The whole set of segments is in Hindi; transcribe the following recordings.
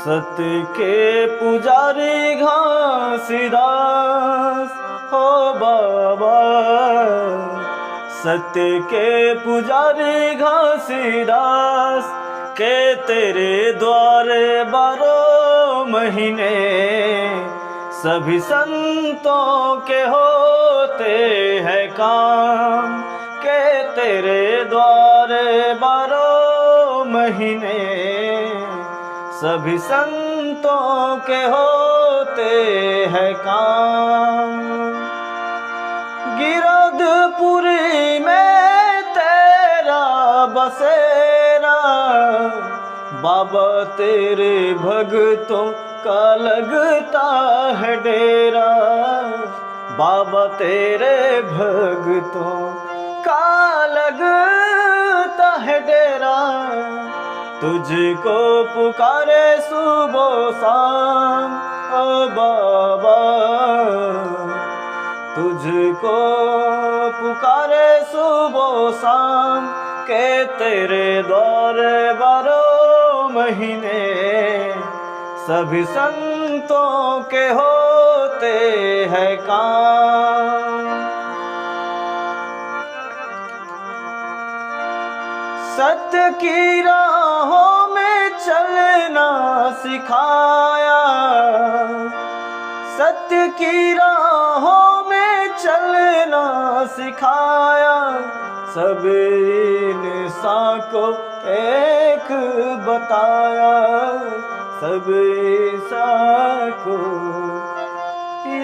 सत्य के पुजारी घासीदास हो बाबा, सत्य के पुजारी घासीदास के तेरे द्वारे 12 महीने सभी संतों के होते हैं काम, के तेरे द्वारे 12 महीने सभी संतों के होते हैं काम। गिरधपुरी में तेरा बसेरा, बाबा तेरे भक्तों का लगता है डेरा, बाबा तेरे भक्तों का लगता है डेरा। तुझको पुकारे सुबह शाम ओ बाबा, तुझको पुकारे सुबह शाम के तेरे द्वारे 12 महीने सभी संतों के होते हैं काम। सत्य की राहों में चलना सिखाया, सत्य की राहों में चलना सिखाया, सब इंसान को एक बताया, सब इंसान को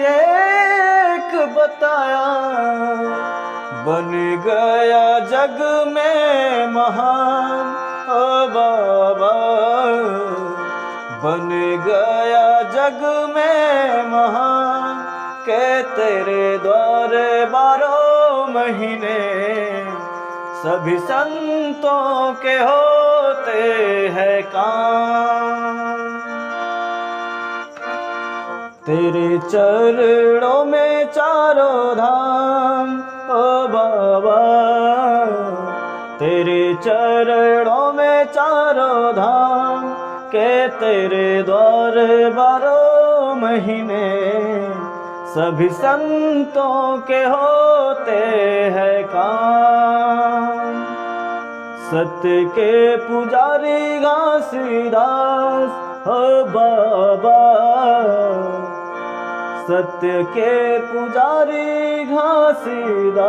एक बताया। बन गया जग में महान ओ बाबा, बन गया जग में महान के तेरे द्वारे 12 महीने सभी संतों के होते हैं काम। तेरे चरणों में चारों धाम ओ बाबा, तेरे चरणों में चारों धाम के तेरे द्वारे 12 महीने सभी संतों के होते हैं काम। सत्य के पुजारी घासीदास हो बाबा, सत्य के पुजारी घासीदास।